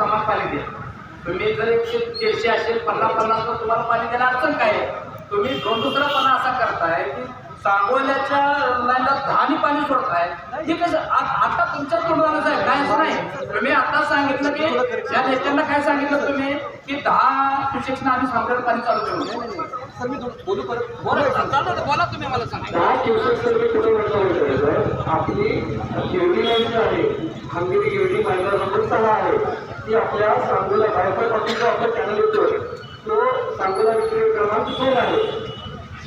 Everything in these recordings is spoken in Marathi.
प्रमाण पाणी द्या. तुम्ही जर 100-150 असेल 50-50 तुम्हाला पाणी द्यायला अडचण काय आहे. तुम्ही दुसरापणा असा करताय की सांगोल्याच्या लाईनला 10 पाणी सोडताय. हे कसं आता तुमच्या तोंडाला आहे काय असं नाही. तुम्ही आता सांगितलं की त्या नेत्यांना काय सांगितलं तुम्ही की 10 क्युसेक्सनं आम्ही सांगोल्याला पाणी चालू करू. सर मी बोलू परत बोला तुम्ही मला सांगा. 10 क्युसेक्स मी कुठे म्हटलं आपली गिरडी लाईन आहे हंगेरी गिरडी मायनर नंबर 6 आहे ती आपल्या सांगोला वायफाय पासून आपला चॅनल येतोय तो सांगोला विक्री क्रमांक 2 आहे.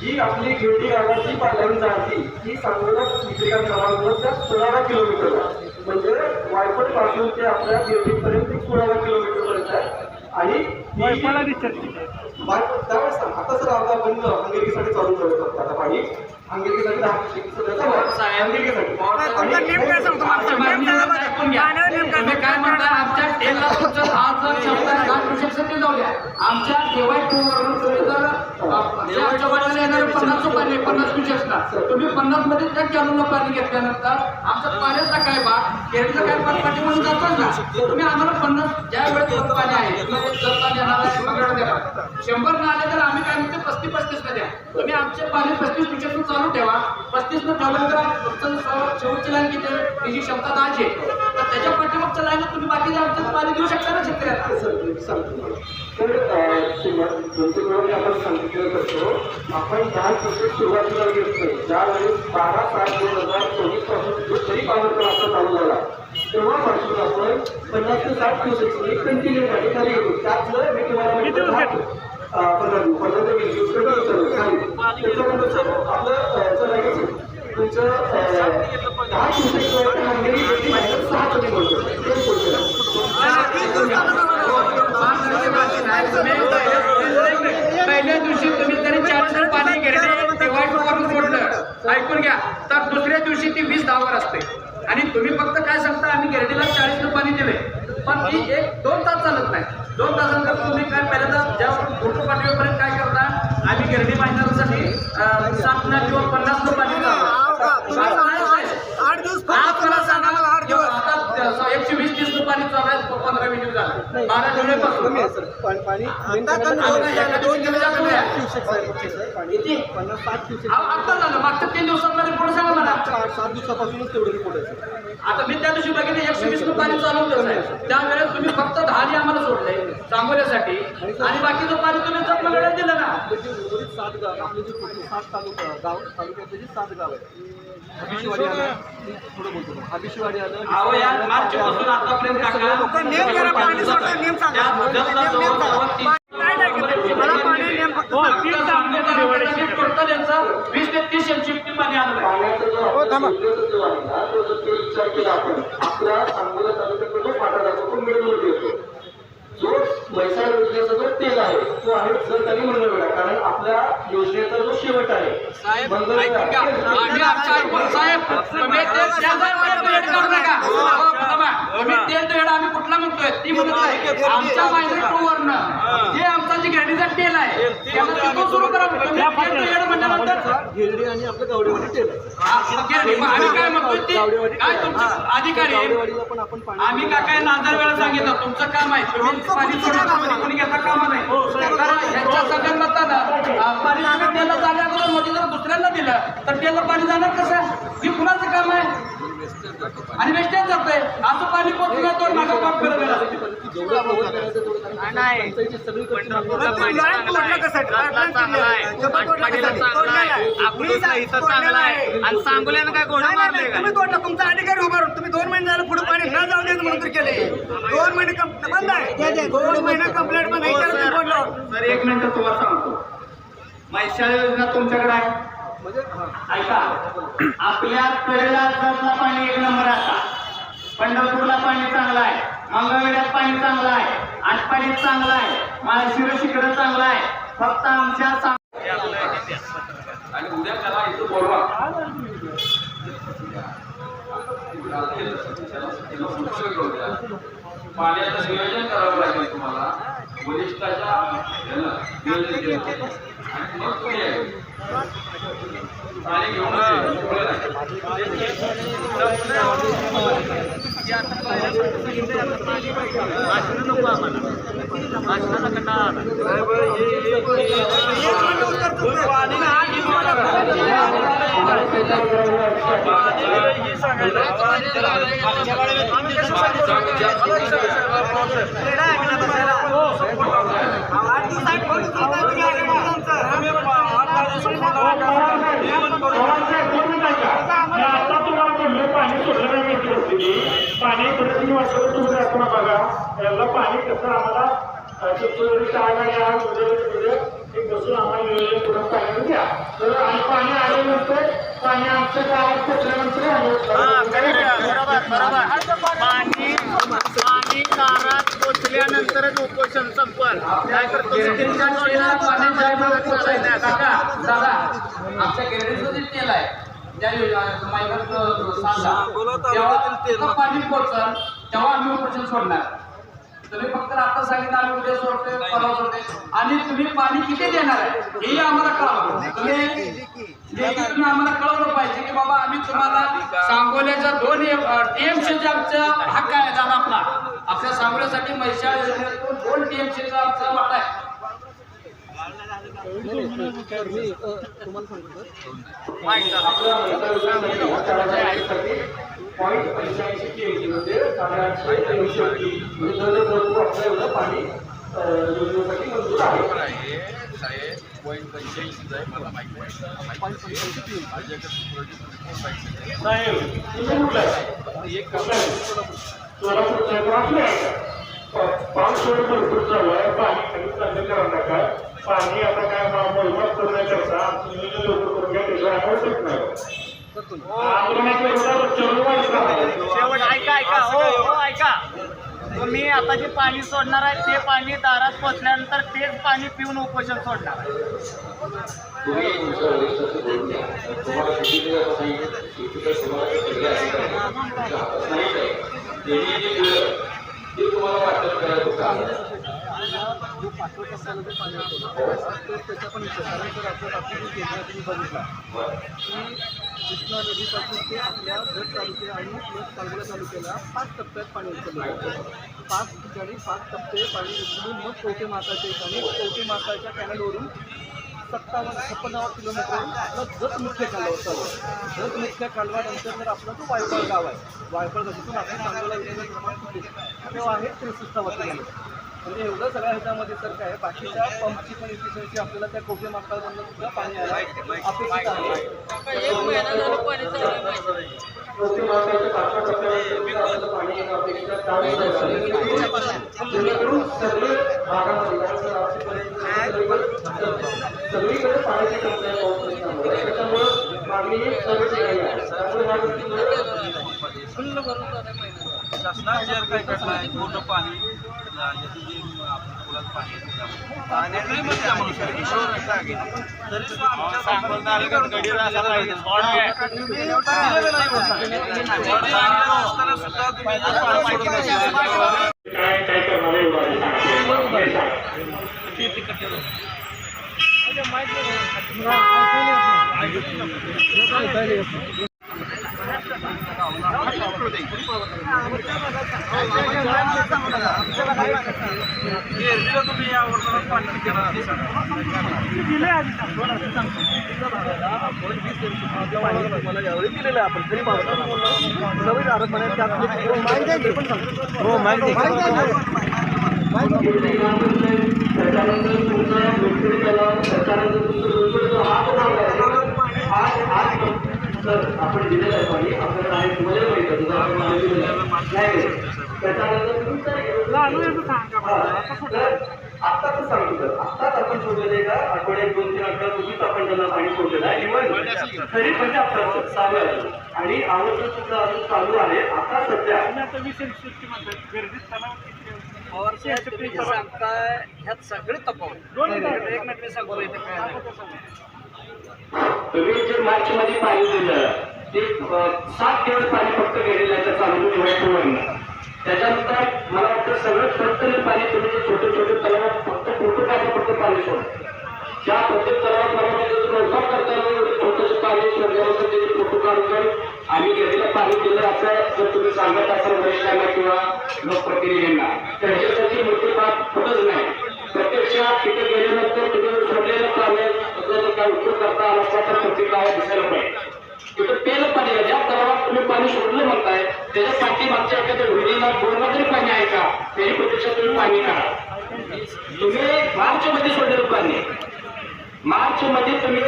जी आपली गिरडी गावाची लाईन जाती ती सांगोला विक्री क्रमांकाच्या 16 किलोमीटरला म्हणजे वायफाय पासून ते आपल्या गिरडीपर्यंत 16 किलोमीटर पर्यंत आहे. आणि त्यावेळेस आता सर आपण हंगेरीसाठी चालू करतो आता पाणी हंगेरीसाठी 10 काय म्हणता आमच्या टेलला तुमचं 10 जाऊ द्या. आमच्या केवाय 2 वरून तुम्ही जर आमच्या वाट्याला येणार 50 पाणी 50 क्युसेक्सला तुम्ही 50 मध्ये त्या कॅनूनला पाणी घेतल्यानंतर आमचा पाण्याचा काय भाग केरळचा काय भाग पाठी म्हणून जातोच ना. तुम्ही आम्हाला 50 ज्या वेळेस पाणी आहे जर पाणी येणार आहे मग द्या 100 न आले तर आम्ही काय म्हणतो 35-35 ला द्या. तुम्ही आमचे पाणी 35 क्युसेक्स चालू ठेवा. 35 न ठेवल्यानंतर शेवटची लाईन किती तिची क्षमता 10 आहे तर त्याच्या पाठीमागच्या लाईनला तुम्ही बाकी आमचं पाणी देऊ शकता ना शेतकऱ्याला. तर आपण सांगितलं करतो आपण 10 क्युसेक्स सुरुवातीला घेतोय ज्यावेळेस 12/7/2024 पासून जो तरी पावर आपला चालू झाला तेव्हापासून आपण 50 ते 60 क्युसेक्सने कंटिन्यू पाणी खाली घेतो. त्यातलं मी तुम्हाला तुमचं 10 क्युसेक्स हंगेरी 6 कमी बोलतो पहिल्या दिवशी तुम्ही तरी 400 पाणी करून सोडलं ऐकून घ्या तर दुसऱ्या दिवशी ती 20-10 वर असते आणि तुम्ही फक्त काय सांगता आम्ही गिरडीला 40 पाणी दिले पण ती 1-2 तास चालत नाही. 2 तासानंतर तुम्ही काय पहिल्यांदा ज्या फोटो पाठवेपर्यंत काय करता आम्ही गिरडी मांडण्यासाठी 7 किंवा 50 पाणी मला सांगा 120-30 पाणी चालू आहे 15 मिनिट झालं 12 जुलैपासून आता झालं मागच्या 3 दिवसांना रिपोर्ट सांगा मला 7 दिवसापासूनच तेवढं रिपोर्ट आहे. आता मी त्या दिवशी बघितलं 120 पाणी चालू होतं त्यावेळेस तुम्ही फक्त 10 आम्हाला सोडले सांगोल्यासाठी आणि बाकीचं पाणी तुम्ही वेळेत दिलं ना. 7 गाव आपले जे 7 तालुक्यातले जे 7 गाव आहे हबिशीवाडी आलं थोडं बोलतो हबिशीवाडी आलं अहो यार मार्चपासून आतापर्यंत काका नेम करा पाणी सोडा नेम सांगा मला पाणी नेम फक्त 20 ते 30 एमसीबी पाणी आलं हो थांबा विचार केला आपण आपल्या सांगोला तालुक्यात जो फाटा जातो तो मिळवून येतो जो म्हैसाळ योजनेचा जो तेल आहे तो आहे सरकारी मंगळवेढा कारण आपल्या योजनेचा जो शेवट आहे आम्ही कुठला म्हणतोय ती म्हणतोय आमच्या मायनर जे आमचा जे गिरडीचा तेल आहे त्याला सुरू करा म्हणल्यानंतर गिरडी आणि आपलं गावडेवाडी तेल आम्ही काय म्हणतोय काय तुमचे अधिकारी आम्ही काय नाजार वेळा सांगितलं तुमचं काम आहे तुम्ही पाणी सोडून कोणी घेता कामा नाही ह्यांच्या सगळ्या मतानं पाणी तेला जाण्याकडून मध्ये जर दुसऱ्यांना दिलं तर तेला पाणी जाणार कसं हे कुणाचं काम आहे आणि वेस्टेज जातंय असं पाणी पोहोचलं तर माझं काम आणि सांगोल्यानं काय घोडा मारले तुम्ही तोडला तुमचा अधिकारी उभारून तुम्ही 2 महिने झालं पुढे पाणी न जाऊ देत म्हणून केले 2 महिने बंद आहे 2 महिने कंप्लेंट पण नाही. सर 1 मिनिट तुम्हाला सांगतो म्हैसाळ योजना तुमच्याकडे आहे ऐका आपल्या कडेला जतला पाणी 1 नंबर आता पंढरपूरला पाणी चांगलं आहे मंगळवेढ्यात पाणी चांगलं आहे आटपाडीत चांगलं आहे माळशिरस इकडं चांगलं आहे फक्त आमच्या आणि उद्या त्याला इथं बोलवा पाण्याचं नियोजन करावं लागेल तुम्हाला वरिष्ठाच्या नियोजन आणि मग पाणी घेऊन जे आता पहिल्यापासून सांगितलं आता पाणी भाषणं नको आम्हाला भाषणाचा कंटाळा आता तुम्हाला बोललो पाणी सोडलं नाही पाणी तुम्ही वाटलं तुम्ही असताना बघा याला पाणी कसं आम्हाला एक बसून आम्हाला नियोजन करून पाणी द्या तर आणि पाणी आल्यानंतर पाणी आमच्या गावात पोचल्यानंतर पाणी दारात पोचल्यानंतरच उपोषण संपल नाहीतर दादा आमच्या गॅरेजचं जे तेल आहे त्या जेव्हा पाणी पोचल तेव्हा आम्ही उपोषण सोडणार तुम्ही फक्त आता सांगितलं आम्ही उद्या सोडतोय परवा सोडतोय आणि तुम्ही पाणी किती देणार आहे हेही आम्हाला कळवलं तुम्ही आम्हाला कळवलं पाहिजे की बाबा आम्ही तुम्हाला सांगोल्याच्या 2 TMC आमचा हक्क आहे दादा आपल्या सांगोल्यासाठी म्हैसाळ योजनेतून 2 TMC आमचा वाटा आहे तुम्हाला सांगतो पाणी योजनेसाठी मंजूर आहे पाऊस भरपूर चालू आहे पाणी खाली चाललं करा नका पाणी आता काय मोलमात करण्याकरता आमचं नियोजन लवकर करून घ्या त्याशिवाय आम्हाला होत नाही शेवट ऐका तुम्ही आता जे पाणी सोडणार आहे ते पाणी दारात पोचल्यानंतर तेच पाणी पिऊन उपोषण सोडणार आहे जो 5 टक्क्याला जे पाणी होतं त्याच्या पण कारण जर आपल्या बाकी तुम्ही बघितला की कृष्णा नदीपासून ते आपल्या जत तालुक्या आणि प्लस सांगोला तालुक्याला 5 टप्प्यात पाणी उचललं 5 ठिकाणी 5 टप्पे पाणी उचलून मग कवठे महाकाळच्या ठिकाणी कवठे महाकाळच्या कॅनलवरून 56 किलोमीटर आपलं जत मुख्य कालवा चालू आहे जत मुख्य कालवानंतर जर आपला जो वायफळ गाव आहे वायफळ गावातून आपण सांगोला तेव्हा आहे 63 किलोमीटर म्हणजे एवढं सगळ्या ह्याच्यामध्ये तर काय बाकीच्या पंपची पण इफिशियन्सी आपल्याला त्या कोठे मार्गावरनं सुद्धा पाणी यायला अपेक्षित आहे कोठे मार्गाच्या 5 टप्प्यावर पाणी येणं अपेक्षित सगळे भागामध्ये सगळीकडे पाण्याची टंचाई पाऊस नसल्यामुळे त्याच्यामुळे मागणी सर्व ठिकाणी आहे शासनाचे काय करणार आहे पूर्ण पाणी याचं जे आपण पुरात पाणी मला यावेळी दिलेलं आहे आपण तरी सवय आरोपणे त्याच्यानंतर तर आपण दिलेलं आहे पाणी आपल्याला आहे तुम्हाला माहिती आत्ताच सांगतो सर आत्ताच आपण सोडलेलं आहे का आठवड्यात 2-3 आठवड्यापूर्वीच आपण त्यांना पाणी सोडलेलं आहे इव्हन तरी पण चालू आहे आणि आवश्यक सुद्धा अजून चालू आहे आता सध्या ह्यात सगळे तफावत एक मिनिट मी सांगतो इथे काय तुम्ही जे मार्च मध्ये पाणी दिलं ते 7 दिवस पाणी फक्त गेलेलं आहे चालू दिवाळीवरून त्याच्यानंतर मला वाटतं सगळं टक्कल पाणी तुम्ही जे छोटे छोटे तलावात फक्त फोटो काढून फक्त पाणी सोडलं त्या प्रत्येक तलावात मला रोजगार करताना छोटंसं पाणी सोडल्यानंतर त्याचे फोटो काढून आम्ही गेलेलं पाणी दिलं असं जर तुम्ही सांगत असाल वरिष्ठांना किंवा लोकप्रतिनिधींना तर ह्याच्यासाठी मूर्तीपाठ होतच नाही. प्रत्यक्षात तिथे गेल्यानंतर तिथे सोडलेलं पाणी जर काय उपयोग करता आला असता तर प्रत्येक गावात दिसायला पाहिजे. तिथं पेलं पाणी आहे, ज्या तलावात तुम्ही पाणी सोडलं म्हणताय त्याच्या पाठीमागच्या एखाद्या विहिरीला बोरला तरी पाणी आहे का त्याची प्रत्यक्षात तुम्ही पाणी काढा. तुम्ही मार्च मध्ये सोडलेलं पाणी, मार्च मध्ये तुम्ही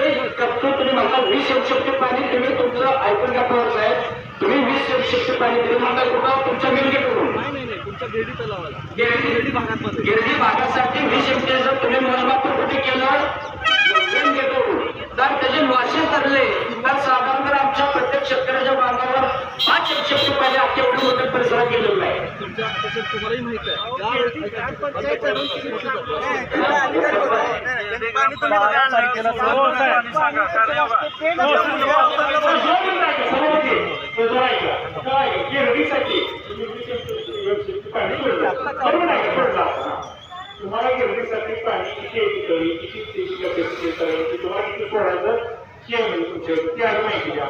म्हणता 20 एमसीएफचे पाणी तुम्ही तुमचं ऐकून घ्या पवार साहेब, तुम्ही 20 एमसीएफचे पाणी दिले म्हणता कुठं तुमच्या मेलगेटवरून गिरडी भागासाठी 20 एमसीएफ जर तुम्ही मोजमाप कुठे केलं मेलगेटवरून तर त्याचे लॉसेस धरले तर साधारणतः आमच्या प्रत्येक शेतकऱ्याच्या बांधावर 5 एमसीएफचे पाणी अख्ख्या एवढी मोठ्या परिसरात गेलेलं नाही. तुम्हाला गिरणीसाठी पाणी किती तुम्हाला किती सोडायचं तुमच्या ती आज माहिती द्या.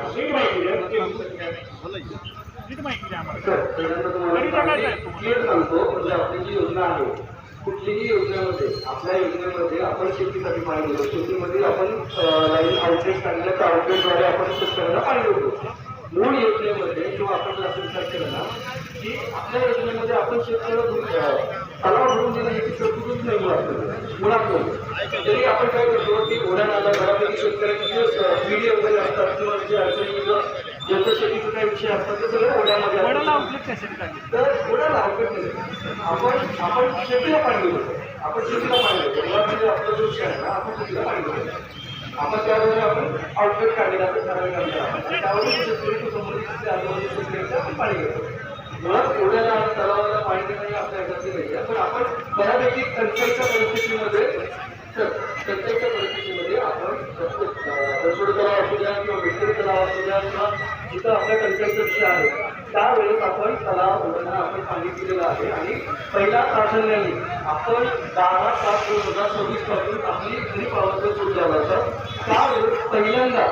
क्लिअर सांगतो म्हणजे आपली जी योजना आहे कुठलीही योजनेमध्ये आपल्या योजनेमध्ये आपण शेतीसाठी पाणी देतो. शेतीमध्ये आपण लाईन आउटलेट काढलं त्या आउटलेटद्वारे आपण शेतकऱ्यांना पाणी देतो. मूळ योजनेमध्ये किंवा आपण जर असं विचार केला ना की आपल्या योजनेमध्ये आपण शेतकऱ्याला तलाव भरून देणं याची तरतूदच नाही मुळात. तरी आपण काय करतो की ओढ्या नाला घरापैकी शेतकऱ्यांचे विडी वगैरे असतात किंवा जे अडचणी ज्यांच्या शेतीचे काही विषय असतात ते सगळे ओढ्यामध्ये तर ओढ्याला आउटलेट नाही. आपण शेतीला पाणी देतो, आपण शेतीला पाणी देतो. मुळात म्हणजे आपला जो विषय आहे ना आपण शेतीला पाणी देतो. आपण त्यावेळी आपण आउटलेट काढलेला असं ठरवलं त्यावेळी शेतकरी संबंधित आजूबाजूच्या शेतकऱ्यांचं आपण पाणी घेतो. मुळात एवढ्याला तलावाला पाणी देणं आपल्या ह्याच्यातली नाही आहे. पण आपण बऱ्यापैकी टंचाईच्या परिस्थितीमध्ये आपण रसोड तलाव असू द्या किंवा मिठीरी तलाव असू द्या किंवा जिथं आपल्या टंचाईचा विषय आहे त्यावेळेस आपण तलाव ओढ्यांना आपण पाणी दिलेलं आहे. आणि पहिल्या प्राधान्याने आपण 12/7/2024 पासून आपली घरी पावसाचं सुरू झालं होतं. त्यावेळेस पहिल्यांदा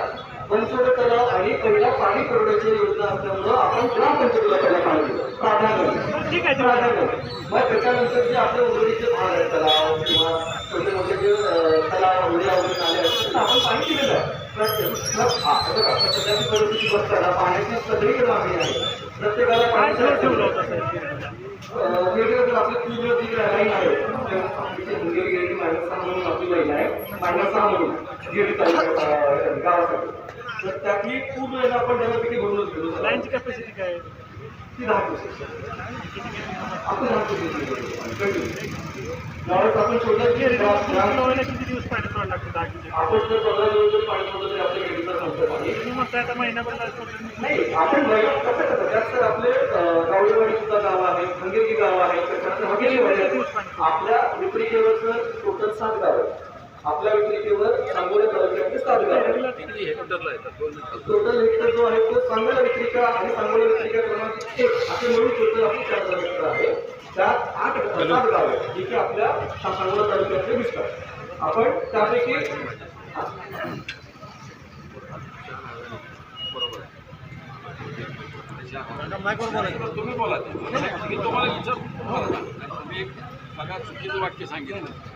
बनसोड तलाव आणि पहिला पाणी पुरवठ्याची योजना असल्यामुळं आपण ग्रामपंचायतीला पहिला पाणी दिलं प्राधान्य. मग त्याच्यानंतर जे आपले उर्वरितचे भाग आहेत तलाव किंवा छोटे मोठे जे तलाव उड्या वगैरे आले आहेत आपण पाणी दिलेलं आहे. सध्याची परिस्थिती बघताना पाण्याची सगळीकडे मागणी आहे. प्रत्येकाला पाणी ठेवलं होतं वेगवेगळं आपले पूर्ण जी लाईन आहे मुंगेरी गिरडी -6 म्हणून आपली लाईन आहे. -6 म्हणून गिरडी गावासाठी तर त्यातली पूर्ण आपण बऱ्यापैकी भरूनच गेलो. लाईनची कॅपॅसिटी काय ती 10%. आपण 10% ज्यावेळेस आपण शोधलं किती दिवस पाणी सोडावं लागतं. आपण जर 15 दिवस पाणी सोडलं तरी आपल्या गिरडीचा संपतं पाणी मग आता महिनाभर नाही. आपण कसं करतो त्यात तर आपले गावडेवाडी सुद्धा गाव आहे, खंगेरी गाव आहे, त्याच्यानंतर हगेरीवाडी. आपल्या विक्रिकेवर टोटल 7 गाव आहे. आपल्या विक्रिकेवर सांगोला तालुक्यातले 7 गाव टोटल हेक्टर जो आहे तो सांगोला विक्रिका आणि सांगोला विक्रिका क्रमांक 1 असे मिळून टोटल आपली 4 हेक्टर आहे. त्यात 7 गाव आहेत जी की आपल्या सांगोला तालुक्यातले दिसतात. आपण त्यापैकी तुम्ही बोला तुम्हाला विचार तुम्ही बघा चुकीचं वाक्य सांगितलं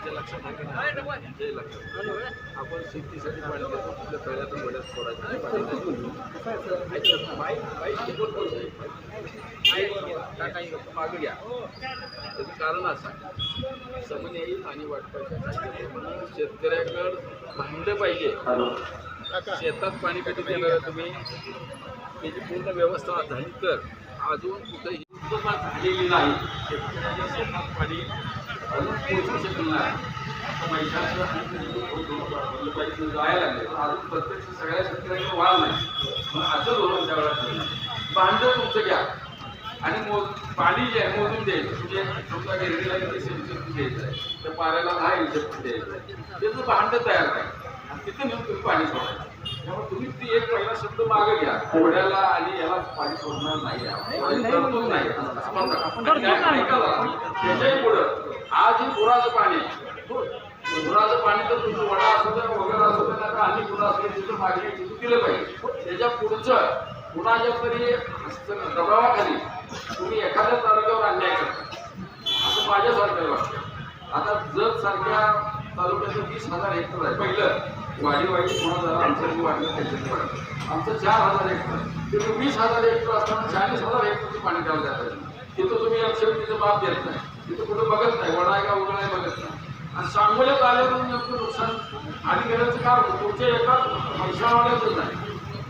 ते लक्षात आपण शेतीसाठी पाणी देतो आपल्या पहिल्यातून बऱ्याच सोडायचं मागे घ्या. त्याचं कारण असं समन्यायी पाणी वाटपायचं शेतकऱ्याकडं भांडं पाहिजे. शेतात पाणी कधी देणार तुम्ही त्याची पूर्ण व्यवस्था झाली तर अजून कुठेही झालेली नाही. शेतकऱ्याच्या शेतात पाणी अजून पोहोचू शकलं नाही. मैदानाचं जायला लागले पण अजून प्रत्यक्ष सगळ्या शेतकऱ्यांना वाढ नाही. मग असं धोरण त्यावेळेला भांडं तुमचं घ्या आणि पाणी जे आहे मोजून द्यायचं. म्हणजे समजा गिरणीला किती सेंटीमीटर द्यायचं आहे त्या पाऱ्याला 10 इंच द्यायचं आहे त्याचं भांडं तयार करा आणि तिथं नेऊन तुम्ही पाणी सोडायचं. त्यामुळे तुम्ही ती एक पहिला शब्द मागे घ्या ओढ्याला आणि याला पाणी सोडणार नाही त्याच्याही पुढं आज हे पुराचं पाणी पुराचं पाणी तर तुमचं वडा असू द्या वगैरे असू द्या आणि पुरा असू तिथं मागणी तिथं दिलं पाहिजे. त्याच्या पुढे तुमचं कुणाच्या तरी दबावाखाली तुम्ही एखाद्या तालुक्यावर अन्याय करता असं माझ्यासारखं वाटतं. आता जत सारख्या तालुक्याचं 20,000 हेक्टर आहे. पहिलं वाढी कोणा झाला आमचं वाढलं त्याच्यात वाढलं. आमचं 4,000 हेक्टर तिथं 20,000 हेक्टर असताना 40,000 हेक्टरचं पाणी द्यावं जातं. तिथं तुम्ही तिथं बाब देत नाही, तिथं कुठं बघत नाही, वडा आहे का उघडा आहे बघत नाही. आणि सांगोल्यात आल्यावर नेमकं नुकसान आणि गेल्याचं काय होतं तुमच्या एका पैशावाल्याच नाही,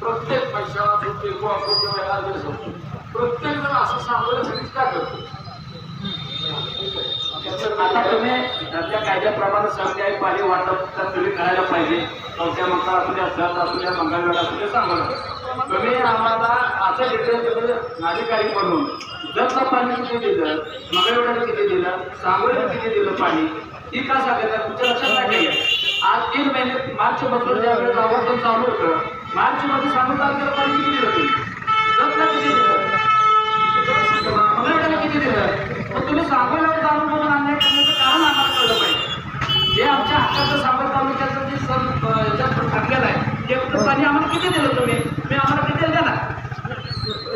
प्रत्येक पैशाला असो टेको असो किंवा याला असो प्रत्येक जण असं सांगोल्यासाठीच काय करतो. आता तुम्ही त्या कायद्याप्रमाणे सांगते पाणी वाटप तर तुम्ही करायला पाहिजे. चौथ्या मंगळ असू द्या, सात असू द्या, मंगळवेळ असू द्या, सांगा तुम्ही आम्हाला असं डिटेल अधिकारी म्हणून जसं पाणी किती दिलं, मंगळवेळाला किती दिलं, सांगोल्याला किती दिलं पाणी ही का सांगायचं तुमच्या लक्षात नाही. आज 3 महिने मार्च पासून ज्या वेळेस आवर्तन चालू होतं मार्च मध्ये सांगून तारखेला पाणी किती दिलं तुम्ही, जसला किती दिलं, मंगळवेळाला किती दिलं. मग तुम्ही सांगोल्यावर जाणून बघून अन्याय करण्याचं कारण आम्हाला कळलं पाहिजे. जे आमच्या हाताचं सांगोल तालुक्याचं जे याच्यात टाकलेलं आहे ते पाणी आम्हाला किती दिलं तुम्ही आम्हाला किती दिलं ना.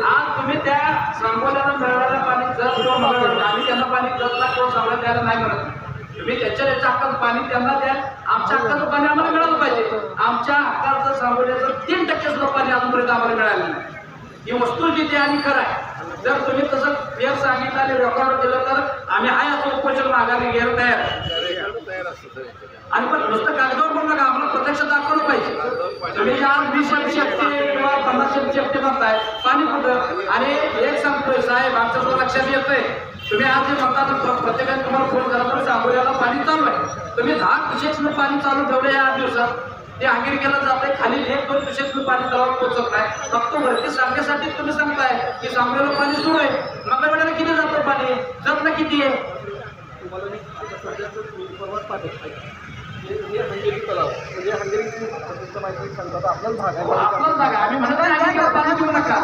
आज तुम्ही त्या सांगोल्याला मिळालेलं पाणी जर किंवा मंगळवेढा आम्ही त्यांना पाणी जसला किंवा सांगोला द्यायला नाही म्हणत. तुम्ही त्याच्या हक्काचं पाणी त्यांना द्या, आमच्या हक्काचं पाणी आम्हाला मिळालं पाहिजे. आमच्या हक्काचं सांगोल्याचं 3% सुद्धा पाणी अजूनपर्यंत आम्हाला मिळालं नाही. ही वस्तुस्थिती आणि खरं आहे. जर तुम्ही तसं फेर सांगितलं आणि रेकॉर्ड केलं तर आम्ही आहे असं उपोषण माघारी घ्यायला तयार. आणि पण नुसतं कागदावर पण नका, आम्हाला प्रत्यक्ष दाखवलं पाहिजे. तुम्ही आज 20 शक्ती किंवा 50 शक्ती म्हणताय पाणी कुठं. आणि एक सांगतोय साहेब आमच्या सुद्धा लक्षात येतंय तुम्ही आज जे म्हणता प्रत्येकाने तुम्हाला फोन करा तर सांगोल्याला पाणी चालू आहे. तुम्ही 10 क्युसेक्सनं पाणी चालू ठेवलं या 8 दिवसात ते अंगीर केलं जात आहे. खाली 1-2 क्युसेक्सनं पाणी तलावात पोहोचत नाही. फक्त वरती सांगण्यासाठी तुम्ही सांगताय की सांगोल्याला पाणी सुरू आहे. मंगळवेढ्याला किती जातं पाणी, जपलं किती आहे. आपलाच भाग आम्ही म्हणत नाही पाणी देऊ नका.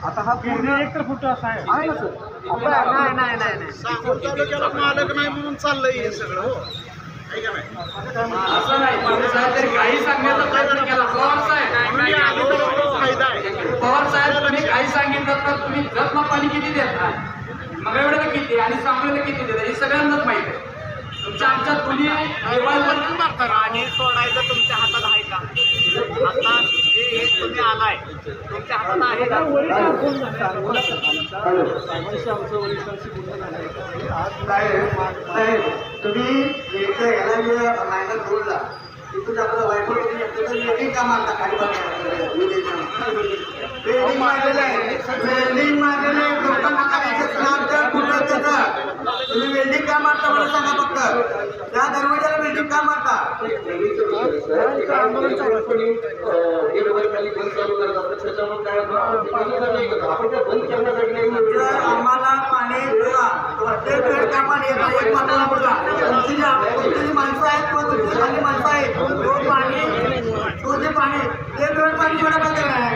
आता हा पूर्ण 1 फूट असा आहे ना सर. मालक नाही म्हणून चाललंय हे सगळं. हो असं नाही पण साहेब तरी काही सांगण्याचा प्रयत्न केला. पवार साहेब तुम्ही काही सांगितलं तर तुम्ही जपला पाणी किती देता, मंगळवेढ्याला किती आणि सांगोल्याला किती देता हे सगळ्यांनाच माहिती आहे. तुमच्या आमच्या तुम्ही पाणी सोडायचं तुमच्या हातात आहे का. आता जे तुम्ही आलाय तुमच्या हातात आहे का. तुम्ही याला मायनर बोलला तिथून आपलं वायफाय काम आता खाली वेल्डिंग मारलेलं आहे, वेल्डिंग मारलेलं आहे. लोकांना करायचं कुठं त्याचं तुम्ही वेल्डिंग का मारता मला सांगा. फक्त त्या दरवाजाला वेल्डिंग का मारता. आंदोलन चालू त्याच्यामुळे काय आम्हाला पाणी प्रत्येक वेळ त्या पाणी येतं. एक मात्र बोला तुमची माणसं आहेत किंवा तुमची खाली माणसं आहेत तो जे पाणी ते वेळ पाणी सोडा बंद करणार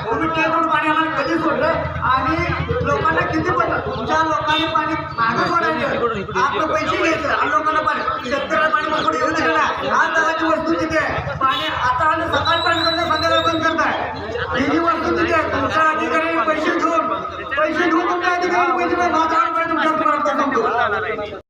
तुम्ही ते पाणी आम्हाला कधी सोडलं आणि लोकांना किती पडलं. तुमच्या लोकांनी पाणी मागं सोडायचं आपलं पैसे घ्यायचं आणि लोकांना पाणी शेतकऱ्याला पाणी मग येऊ नये ना. आज दराची वस्तू तिथे आहे. पाणी आता आलं सकाळी पाणी करता संध्याकाळी बंद करताय. ही जी वस्तू तिथे आहे तुमच्या अधिकारी पैसे घेऊन तुमच्या अधिकारी पैसे माझा